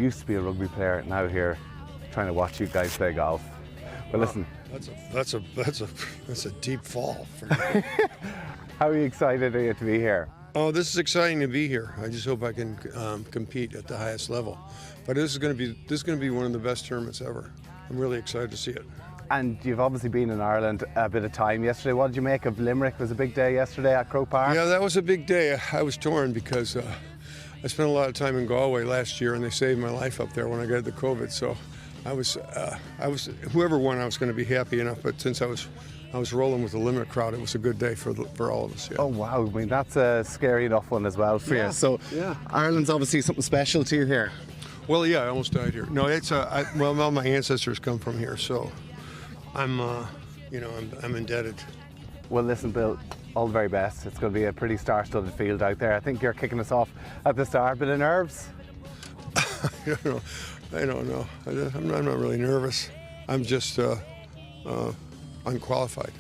used to be a rugby player, now here trying to watch you guys play golf. But listen, That's a deep fall for me. how excited are you to be here? Oh, this is exciting to be here. I just hope I can compete at the highest level. But this is going to be one of the best tournaments ever. I'm really excited to see it. And you've obviously been in Ireland a bit of time yesterday. What did you make of Limerick? It was a big day yesterday at Croke Park. Yeah, that was a big day. I was torn because I spent a lot of time in Galway last year, and they saved my life up there when I got the COVID. So I was whoever won, I was going to be happy enough. But since I was rolling with the Limerick crowd, it was a good day for all of us. Yeah. Oh wow! I mean, that's a scary enough one as well for you. So yeah. Ireland's obviously something special to you here. Well, yeah, I almost died here. No, it's well, all my ancestors come from here, so I'm indebted. Well, listen, Bill, all the very best. It's going to be a pretty star-studded field out there. I think you're kicking us off at the start. Bit of nerves? I don't know. I'm not really nervous. I'm just unqualified.